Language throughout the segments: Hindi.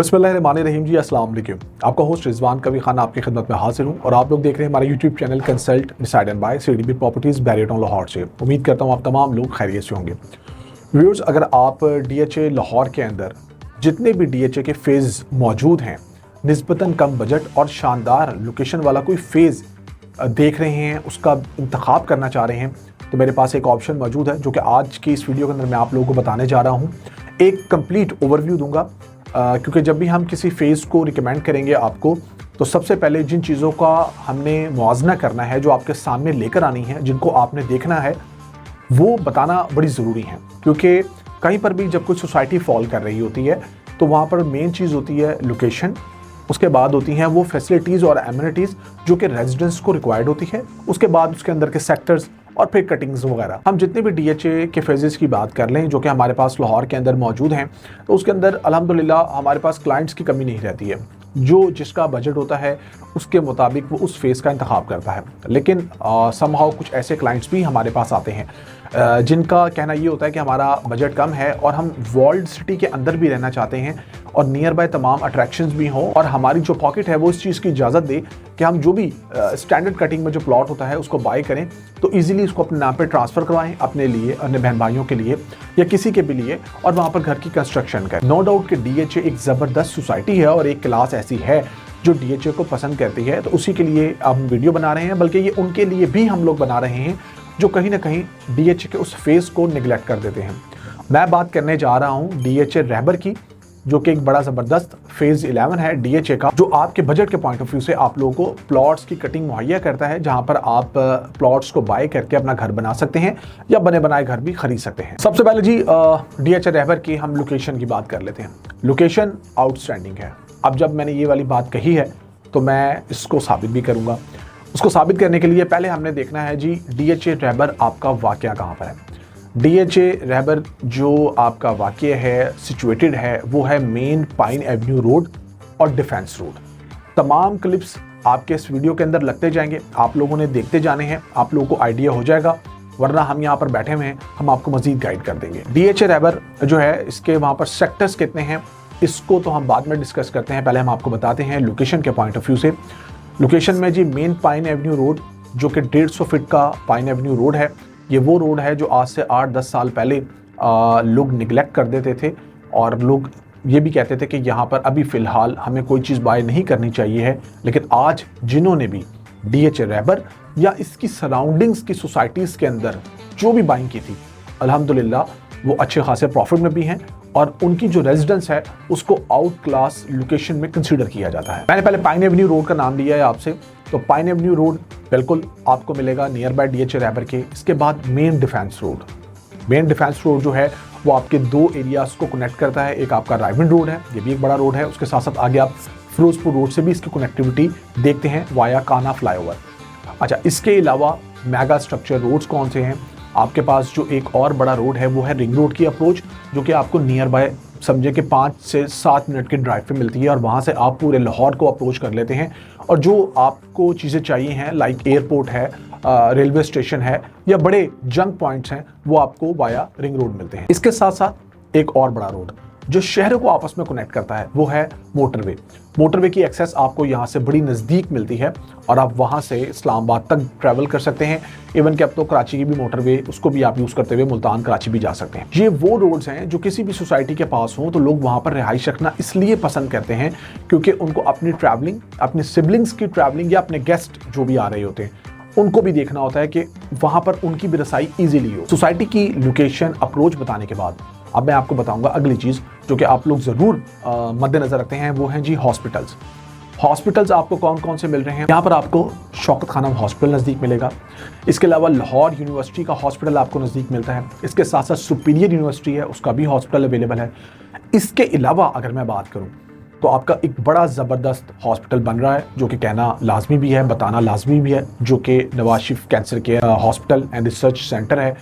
बिस्मिल्लाहिर्रहमानिर्रहीम जी, अस्सलाम वालेकुम। आपका होस्ट रिजवान कवी खान आपकी खिदमत में हाजिर हूँ और आप लोग देख रहे हैं हमारा YouTube channel consult decide and buy CDB properties Bahria town Lahore से। उम्मीद करता हूँ आप तमाम लोग खैरियत से होंगे। व्यूअर्स, अगर आप DHA लाहौर के अंदर जितने भी DHA के फेज़ मौजूद हैं, निस्बतन कम बजट और शानदार लोकेशन वाला कोई फेज़ देख रहे हैं, उसका इंतखाब करना चाह रहे हैं, तो मेरे पास एक ऑप्शन मौजूद है जो कि आज की इस वीडियो के अंदर मैं आप लोगों को बताने जा रहा हूँ। एक कंप्लीट ओवरव्यू दूंगा क्योंकि जब भी हम किसी फेज़ को रिकमेंड करेंगे आपको, तो सबसे पहले जिन चीज़ों का हमने मुआवजा करना है, जो आपके सामने लेकर आनी है, जिनको आपने देखना है, वो बताना बड़ी ज़रूरी है। क्योंकि कहीं पर भी जब कोई सोसाइटी फॉल कर रही होती है तो वहाँ पर मेन चीज़ होती है लोकेशन, उसके बाद होती हैं वो फैसिलिटीज़ और एमिनिटीज़ जो कि रेजिडेंट्स को रिक्वायर्ड होती है, उसके बाद उसके अंदर के सेक्टर्स और फिर कटिंग्स वगैरह। हम जितने भी DHA के फेजेस की बात कर लें जो कि हमारे पास लाहौर के अंदर मौजूद हैं, तो उसके अंदर अल्हम्दुलिल्लाह हमारे पास क्लाइंट्स की कमी नहीं रहती है। जो जिसका बजट होता है उसके मुताबिक वो उस फेज़ का इंतखाब करता है। लेकिन समहाउ कुछ ऐसे क्लाइंट्स भी हमारे पास आते हैं जिनका कहना ये होता है कि हमारा बजट कम है और हम वॉल्ड सिटी के अंदर भी रहना चाहते हैं और नियर बाय तमाम अट्रैक्शंस भी हों, और हमारी जो पॉकेट है वो इस चीज़ की इजाज़त दे कि हम जो भी स्टैंडर्ड कटिंग में जो प्लॉट होता है उसको बाय करें, तो ईजिली उसको अपने नाम पे ट्रांसफ़र करवाएं, अपने लिए, अपने बहन भाइयों के लिए या किसी के भी लिए, और वहाँ पर घर की कंस्ट्रक्शन करें। नो डाउट कि DHA एक ज़बरदस्त सोसाइटी है और एक क्लास ऐसी है जो DHA को पसंद करती है, तो उसी के लिए हम वीडियो बना रहे हैं। बल्कि ये उनके लिए भी हम लोग बना रहे हैं जो कहीं ना कहीं DHA के उस फेज़ को निगलेक्ट कर देते हैं। मैं बात करने जा रहा हूँ DHA रहबर की, जो कि एक बड़ा ज़बरदस्त फेज़ 11 है DHA का, जो आपके बजट के पॉइंट ऑफ व्यू से आप लोगों को प्लॉट्स की कटिंग मुहैया करता है, जहां पर आप प्लॉट्स को बाय करके अपना घर बना सकते हैं या बने बनाए घर भी खरीद सकते हैं। सबसे पहले जी DHA रहबर की हम लोकेशन की बात कर लेते हैं। लोकेशन आउटस्टैंडिंग है। अब जब मैंने ये वाली बात कही है तो मैं इसको साबित भी करूँगा। उसको साबित करने के लिए पहले हमने देखना है जी DHA रहबर आपका वाक़या कहाँ पर है। DHA रहबर जो आपका वाक़या है, सिचुएटेड है, वो है मेन पाइन एवेन्यू रोड और डिफेंस रोड। तमाम क्लिप्स आपके इस वीडियो के अंदर लगते जाएंगे, आप लोगों ने देखते जाने हैं, आप लोगों को आइडिया हो जाएगा, वरना हम यहाँ पर बैठे हुए हैं, हम आपको मज़ीद गाइड कर देंगे। DHA रहबर जो है, इसके वहाँ पर सेक्टर्स कितने हैं इसको तो हम बाद में डिस्कस करते हैं। पहले हम आपको बताते हैं लोकेशन के पॉइंट ऑफ व्यू से। लोकेशन में जी मेन पाइन एवेन्यू रोड, जो कि 150 फीट का पाइन एवेन्यू रोड है, ये वो रोड है जो आज से 8-10 साल पहले लोग निगलेक्ट कर देते थे और लोग ये भी कहते थे कि यहाँ पर अभी फ़िलहाल हमें कोई चीज़ बाय नहीं करनी चाहिए है। लेकिन आज जिन्होंने भी DHA रहबर या इसकी सराउंडिंग्स की सोसाइटीज़ के अंदर जो भी बाइंग की थी, अल्हम्दुलिल्लाह वो अच्छे खासे प्रॉफिट में भी हैं और उनकी जो रेजिडेंस है उसको आउट क्लास लोकेशन में कंसीडर किया जाता है। मैंने पहले पाइन एवेन्यू रोड का नाम लिया है आपसे, तो पाइन एवेन्यू रोड बिल्कुल आपको मिलेगा नियर बाय DHA रहबर के। इसके बाद main defence road. Main defence road जो है वो आपके दो एरियाज़ को कनेक्ट करता है। एक आपका रायविंड रोड है, ये भी एक बड़ा रोड है, उसके साथ साथ आगे आप फिरोजपुर रोड से भी इसकी कनेक्टिविटी देखते हैं वाया काना फ्लाईओवर। अच्छा, इसके अलावा मेगा स्ट्रक्चर रोड्स कौन से हैं? आपके पास जो एक और बड़ा रोड है वो है रिंग रोड की अप्रोच, जो कि आपको नियर बाय समझे कि 5 से 7 मिनट की ड्राइव पे मिलती है और वहाँ से आप पूरे लाहौर को अप्रोच कर लेते हैं। और जो आपको चीज़ें चाहिए हैं, लाइक एयरपोर्ट है, रेलवे स्टेशन है या बड़े जंक पॉइंट्स हैं, वो आपको वाया रिंग रोड मिलते हैं। इसके साथ साथ एक और बड़ा रोड जो शहरों को आपस में कनेक्ट करता है वो है मोटरवे। मोटरवे की एक्सेस आपको यहाँ से बड़ी नज़दीक मिलती है और आप वहाँ से इस्लामाबाद तक ट्रैवल कर सकते हैं। इवन कि अब तो कराची की भी मोटरवे, उसको भी आप यूज़ करते हुए मुल्तान कराची भी जा सकते हैं। ये वो रोड्स हैं जो किसी भी सोसाइटी के पास हों तो लोग वहाँ पर रिहाइश रखना इसलिए पसंद करते हैं क्योंकि उनको अपनी ट्रैवलिंग, अपने सिबलिंग्स की ट्रैवलिंग या अपने गेस्ट जो भी आ रहे होते हैं उनको भी देखना होता है कि वहाँ पर उनकी भी रसाई ईजिली हो। सोसाइटी की लोकेशन अप्रोच बताने के बाद अब मैं आपको बताऊंगा अगली चीज़ जो कि आप लोग ज़रूर मद्देनज़र रखते हैं, वो हैं जी हॉस्पिटल्स। हॉस्पिटल्स आपको कौन कौन से मिल रहे हैं? यहाँ पर आपको शौकत खानम हॉस्पिटल नज़दीक मिलेगा। इसके अलावा लाहौर यूनिवर्सिटी का हॉस्पिटल आपको नज़दीक मिलता है। इसके साथ साथ सुपीरियर यूनिवर्सिटी है, उसका भी हॉस्पिटल अवेलेबल है। इसके अलावा अगर मैं बात करूँ तो आपका एक बड़ा ज़बरदस्त हॉस्पिटल बन रहा है जो कि कहना लाजमी भी है, बताना लाजमी भी है, जो कि Nawaz Sharif cancer care hospital and research centre है,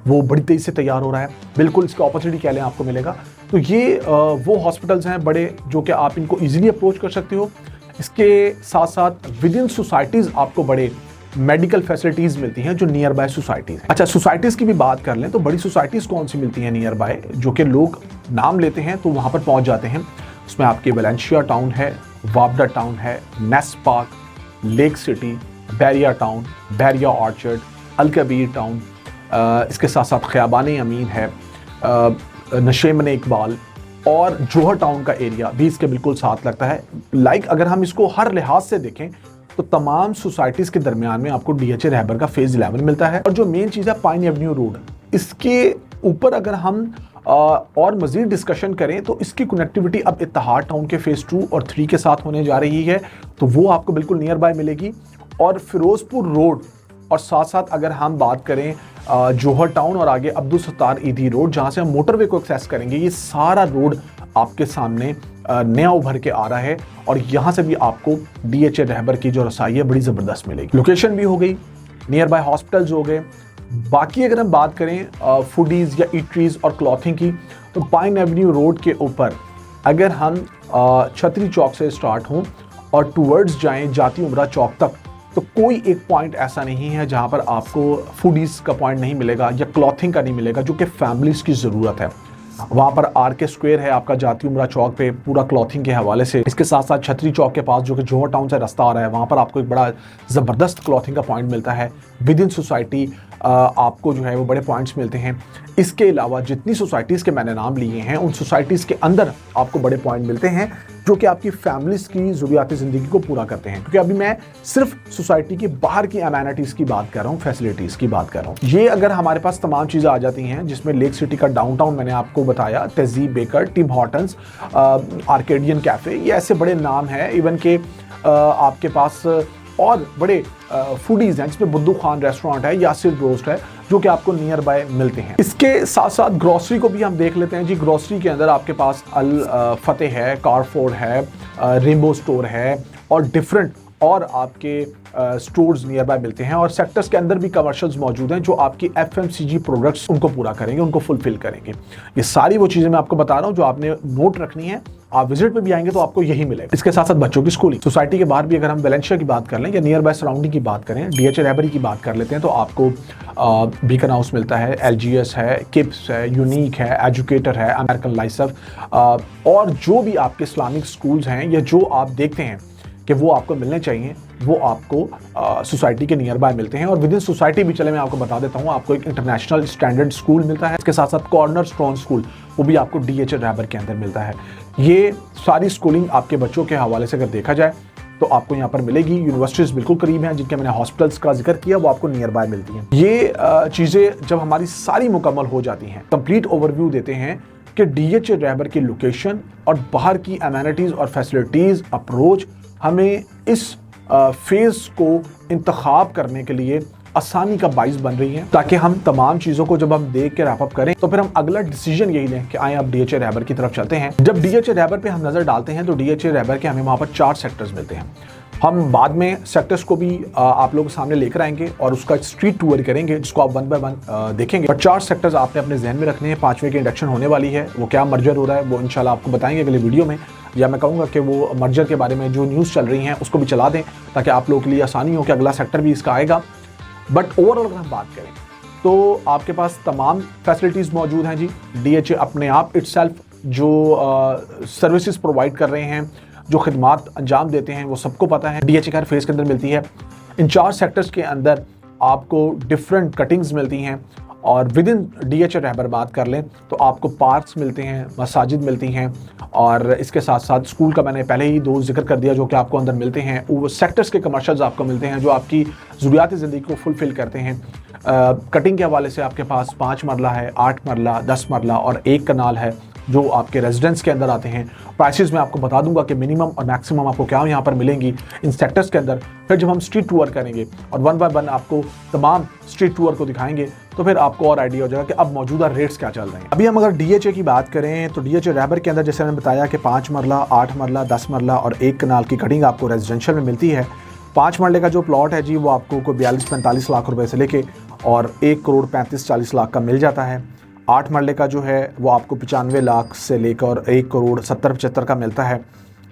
वो बड़ी तेज़ी से तैयार हो रहा है। बिल्कुल इसका अपॉर्चुनिटी कह लें आपको मिलेगा। तो ये वो हॉस्पिटल्स हैं बड़े जो कि आप इनको ईजिली अप्रोच कर सकते हो। इसके साथ साथ विद इन सोसाइटीज़ आपको बड़े मेडिकल फैसिलिटीज़ मिलती हैं जो नियर बाय सोसाइटीज़ हैं। अच्छा, सोसाइटीज़ की भी बात कर लें तो बड़ी सोसाइटीज़ कौन सी मिलती हैं नियर बाय, जो कि लोग नाम लेते हैं तो वहाँ पर पहुँच जाते हैं। उसमें आपके वेलेंशिया टाउन है, वाबडा टाउन है, NESPAK, Lake City, Bahria Town, Bahria Orchard, Al-Kabir Town, इसके साथ साथ ख़याबान अमीन है, नशेमन इकबाल और जोहर टाउन का एरिया भी इसके बिल्कुल साथ लगता है। अगर हम इसको हर लिहाज से देखें तो तमाम सोसाइटीज़ के दरमियान में आपको DHA रहबर का फेज़ 11 मिलता है। और जो मेन चीज़ है पाइन एवेन्यू रोड, इसके ऊपर अगर हम और मज़ीद डिस्कशन करें तो इसकी कनेक्टिविटी अब इत्तेहाद टाउन के फेज़ 2 और 3 के साथ होने जा रही है, तो वो आपको बिल्कुल नियर बाय मिलेगी। और फिरोज़पुर रोड और साथ साथ अगर हम बात करें जोहर टाउन और आगे अब्दुल सत्तार ईदी रोड, जहाँ से हम मोटरवे को एक्सेस करेंगे, ये सारा रोड आपके सामने नया उभर के आ रहा है और यहाँ से भी आपको DHA रहबर की जो रसाई है बड़ी ज़बरदस्त मिलेगी। लोकेशन भी हो गई, नियर बाय हॉस्पिटल्स हो गए। बाकी अगर हम बात करें फूडीज़ या ईटरीज़ और क्लॉथिंग की, तो पाइन एवेन्यू रोड के ऊपर अगर हम छतरी चौक से स्टार्ट हों और टूवर्ड्स जाएं जाती उमरा चौक तक, तो कोई एक पॉइंट ऐसा नहीं है जहां पर आपको फूडीज़ का पॉइंट नहीं मिलेगा या क्लॉथिंग का नहीं मिलेगा, जो कि फैमिलीज़ की ज़रूरत है। वहाँ पर RK स्क्वायर है आपका जाती उमरा चौक पे, पूरा क्लॉथिंग के हवाले से। इसके साथ साथ छतरी चौक के पास जो कि जोहर टाउन से रास्ता आ रहा है, वहाँ पर आपको एक बड़ा ज़बरदस्त क्लॉथिंग का पॉइंट मिलता है। विद इन सोसाइटी आपको जो है वो बड़े पॉइंट्स मिलते हैं। इसके अलावा जितनी सोसाइटीज़ के मैंने नाम लिए हैं, उन सोसाइटीज़ के अंदर आपको बड़े पॉइंट मिलते हैं जो कि आपकी फैमिलीज़ की ज़रूरियात ज़िंदगी को पूरा करते हैं। क्योंकि अभी मैं सिर्फ सोसाइटी के बाहर की अमेनिटीज़ की बात कर रहा हूँ, फैसिलिटीज़ की बात कर रहा हूँ। ये अगर हमारे पास तमाम चीज़ें आ जाती हैं, जिसमें लेक सिटी का डाउनटाउन मैंने आपको बताया, Tehzeeb baker, Tim Hortons, Arcadian cafe, ये ऐसे बड़े नाम हैं। इवन के आपके पास और बड़े फूडीज़ हैं, जिसमें बुद्धू खान रेस्टोरेंट है, यासिर रोस्ट है, जो कि आपको नियर बाय मिलते हैं। इसके साथ साथ ग्रोसरी को भी हम देख लेते हैं जी। ग्रोसरी के अंदर आपके पास अल फतेह है, कारफोर्ड है, रेनबो स्टोर है और डिफरेंट और आपके स्टोर्स नियर बाय मिलते हैं। और सेक्टर्स के अंदर भी कमर्शियल्स मौजूद हैं जो आपकी FMCG प्रोडक्ट्स उनको पूरा करेंगे, उनको फुलफिल करेंगे। ये सारी वो चीज़ें मैं आपको बता रहा हूँ जो आपने नोट रखनी है। आप विजिट पे भी आएंगे तो आपको यही मिलेगा। इसके साथ साथ बच्चों की स्कूलिंग, सोसाइटी के बाहर भी अगर हम वेलेंशिया की बात कर लें या नियर बाय सराउंडिंग की बात करें, DHA रहबरी की बात कर लेते हैं, तो आपको बीकन हाउस मिलता है, LGS है, किप्स है, यूनिक है, एजुकेटर है, अमेरिकन लाइसफ और जो भी आपके इस्लामिक स्कूल्स हैं या जो आप देखते हैं कि वो आपको मिलने चाहिए, वो आपको सोसाइटी के नियर बाय मिलते हैं। और विद इन सोसाइटी भी, चले मैं आपको बता देता हूँ, आपको एक इंटरनेशनल स्टैंडर्ड स्कूल मिलता है। इसके साथ साथ कॉर्नर स्टोन स्कूल, वो भी आपको DHA रहबर के अंदर मिलता है। ये सारी स्कूलिंग आपके बच्चों के हवाले से अगर देखा जाए तो आपको यहाँ पर मिलेगी। यूनिवर्सिटीज़ बिल्कुल करीब हैं, जिनके मैंने हॉस्पिटल्स का जिक्र किया, वो आपको नियर बाय मिलती हैं। ये चीज़ें जब हमारी सारी मुकम्मल हो जाती हैं, कंप्लीट ओवरव्यू देते हैं कि DHA रहबर की लोकेशन और बाहर की अमेनिटीज़ और फैसिलिटीज़ अप्रोच हमें इस फेज़ को इंतखाब करने के लिए आसानी का बाइस बन रही है, ताकि हम तमाम चीज़ों को जब हम देख के रैप अप करें तो फिर हम अगला डिसीजन यही लें कि आए अब DHA रहबर की तरफ चलते हैं। जब DHA रहबर पे हम नज़र डालते हैं तो DHA रहबर के हमें वहाँ पर 4 सेक्टर्स मिलते हैं। हम बाद में सेक्टर्स को भी आप लोगों के सामने लेकर आएंगे और उसका स्ट्रीट टूर करेंगे, जिसको आप 1 बाय 1 देखेंगे। और 4 सेक्टर्स आपने अपने जहन में रखने हैं। 5वें की इंडक्शन होने वाली है, वो क्या मर्जर हो रहा है वो इंशाल्लाह आपको बताएंगे अगले वीडियो में, या मैं कहूँगा कि वो मर्जर के बारे में जो न्यूज़ चल रही हैं उसको भी चला दें, ताकि आप लोगों के लिए आसानी हो कि अगला सेक्टर भी इसका आएगा। बट ओवरऑल अगर हम बात करें तो आपके पास तमाम फैसिलिटीज़ मौजूद हैं जी। DHA अपने आप इटसेल्फ जो सर्विसेज प्रोवाइड कर रहे हैं, जो खिदमात अंजाम देते हैं, वो सबको पता है। DHA हर फेज़ के अंदर मिलती है। इन 4 सेक्टर्स के अंदर आपको डिफरेंट कटिंग्स मिलती हैं। और विद इन DHA रहबर बात कर लें तो आपको पार्क्स मिलते हैं, मसाजिद मिलती हैं, और इसके साथ साथ स्कूल का मैंने पहले ही 2 जिक्र कर दिया जो कि आपको अंदर मिलते हैं। वो सेक्टर्स के कमर्शियल्स आपको मिलते हैं जो आपकी ज़रूरियात ज़िंदगी को फुलफ़िल करते हैं। कटिंग के हवाले से आपके पास 5 मरला है, 8 मरला, 10 मरला और 1 कनाल है जो आपके रेजिडेंस के अंदर आते हैं। प्राइसेस मैं आपको बता दूंगा कि मिनिमम और मैक्सिमम आपको क्या यहाँ पर मिलेंगी इन सेक्टर्स के अंदर। फिर जब हम स्ट्रीट टूर करेंगे और 1 बाय 1 आपको तमाम स्ट्रीट टूर को दिखाएंगे तो फिर आपको और आइडिया हो जाएगा कि अब मौजूदा रेट्स क्या चल रहे हैं। अभी हम अगर DHA की बात करें तो DHA रहबर के अंदर जैसे मैंने बताया कि 5 मरला, 8 मरला, 10 मरला और 1 कनाल की कटिंग आपको रेजिडेंशियल में मिलती है। 5 मरले का जो प्लॉट है जी वो आपको कोई 42-45 लाख रुपए से लेके और 1 करोड़ 35-40 लाख का मिल जाता है। 8 मरले का जो है वो आपको 95 लाख से लेकर 1 करोड़ 70-75 का मिलता है।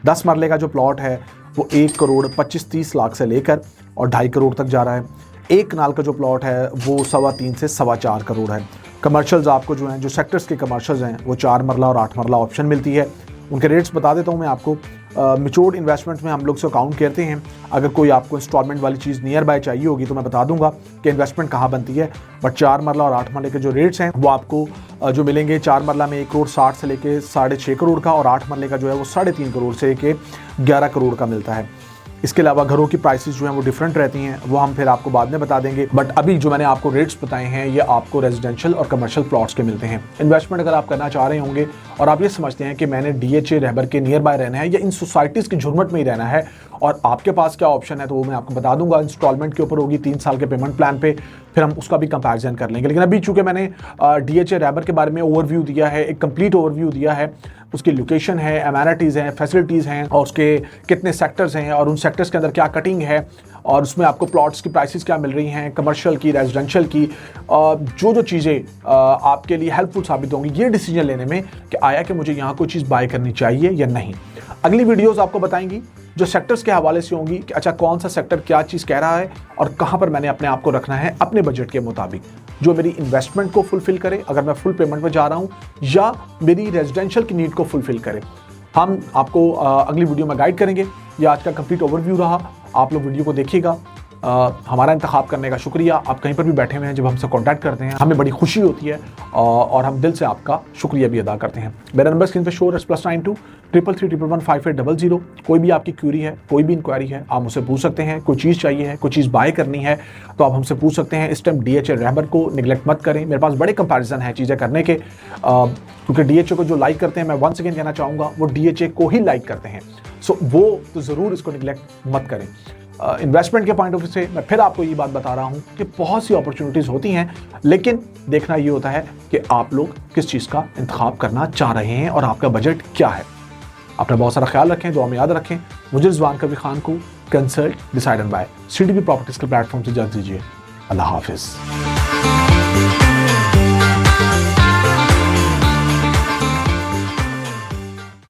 10 मरले का जो प्लॉट है वो 1 करोड़ 25-30 लाख से लेकर और 2.5 करोड़ तक जा रहा है। 1 कनाल का जो प्लॉट है वो 3.25 से 4.25 करोड़ है। कमर्शियल्स आपको जो हैं, जो सेक्टर्स के कमर्शियल्स हैं, वो 4 मरला और 8 मरला ऑप्शन मिलती है। उनके रेट्स बता देता हूँ मैं आपको। मैच्योर्ड इन्वेस्टमेंट में हम लोग से अकाउंट करते हैं। अगर कोई आपको इंस्टॉलमेंट वाली चीज़ नियर बाय चाहिए होगी तो मैं बता दूंगा कि इन्वेस्टमेंट कहाँ बनती है। बट 4 मरला और 8 मरले के जो रेट्स हैं वो आपको जो मिलेंगे, 4 मरला में 1 करोड़ 60 से लेके 6.5 करोड़ का, और 8 मरले का जो है वो 3.5 करोड़ से लेके 11 करोड़ का मिलता है। इसके अलावा घरों की प्राइसेस जो हैं वो डिफरेंट रहती हैं, वो हम फिर आपको बाद में बता देंगे। बट अभी जो मैंने आपको रेट्स बताए हैं ये आपको रेजिडेंशियल और कमर्शियल प्लॉट्स के मिलते हैं। इन्वेस्टमेंट अगर आप करना चाह रहे होंगे और आप ये समझते हैं कि मैंने DHA रहबर के नियर बाय रहना है या इन सोसाइटीज़ की झुरमट में ही रहना है, और आपके पास क्या ऑप्शन है तो वो मैं आपको बता दूंगा। इंस्टॉलमेंट के ऊपर होगी 3 साल के पेमेंट प्लान पे, फिर हम उसका भी कंपैरिजन कर लेंगे। लेकिन अभी चूंकि मैंने DHA रहबर के बारे में ओवरव्यू दिया है, एक कंप्लीट ओवरव्यू दिया है, उसकी लोकेशन है, एमेनिटीज़ हैं, फैसिलिटीज़ हैं, और उसके कितने सेक्टर्स हैं और उन सेक्टर्स के अंदर क्या कटिंग है, और उसमें आपको प्लॉट्स की प्राइसेस क्या मिल रही हैं, कमर्शियल की, रेजिडेंशियल की, जो चीज़ें आपके लिए हेल्पफुल साबित होंगी ये डिसीजन लेने में कि आया कि मुझे यहाँ कोई चीज़ बाय करनी चाहिए या नहीं। अगली वीडियोस आपको बताएंगी जो सेक्टर्स के हवाले से होंगी कि अच्छा कौन सा सेक्टर क्या चीज़ कह रहा है और कहाँ पर मैंने अपने आप को रखना है अपने बजट के मुताबिक, जो मेरी इन्वेस्टमेंट को फुलफिल करे अगर मैं फुल पेमेंट में जा रहा हूँ, या मेरी रेजिडेंशियल की नीड को फुलफिल करे। हम आपको अगली वीडियो में गाइड करेंगे। ये आज का कंप्लीट ओवरव्यू रहा, आप लोग वीडियो को देखिएगा। हमारा इंतखाब करने का शुक्रिया। आप कहीं पर भी बैठे हुए हैं, जब हमसे कांटेक्ट करते हैं हमें बड़ी खुशी होती है और हम दिल से आपका शुक्रिया भी अदा करते हैं। मेरा नंबर स्क्रीन पे शो है +92 333 111 5800। कोई भी आपकी क्यूरी है, कोई भी इंक्वायरी है, आप मुझसे पूछ सकते हैं। कोई चीज़ चाहिए है, कोई चीज़ बाय करनी है तो आप हमसे पूछ सकते हैं। इस टाइम DHA रहबर को निगलेक्ट मत करें। मेरे पास बड़े कंपैरिजन है चीज़ें करने के, क्योंकि DHA को जो लाइक करते हैं, मैं वंस अगेन कहना चाहूँगा, वो DHA को ही लाइक करते हैं। सो वो तो ज़रूर इसको निगलेक्ट मत करें। इन्वेस्टमेंट के पॉइंट ऑफ व्यू से मैं फिर आपको ये बात बता रहा हूँ कि बहुत सी अपॉर्चुनिटीज़ होती हैं, लेकिन देखना ये होता है कि आप लोग किस चीज़ का इंतखाब करना चाह रहे हैं और आपका बजट क्या है। अपना बहुत सारा ख्याल रखें, दुआ में याद रखें। मुझे रिजवान कवी खान को consult decide and buy CDB properties के प्लेटफॉर्म से इजाज़त दीजिए। अल्लाह हाफिज़।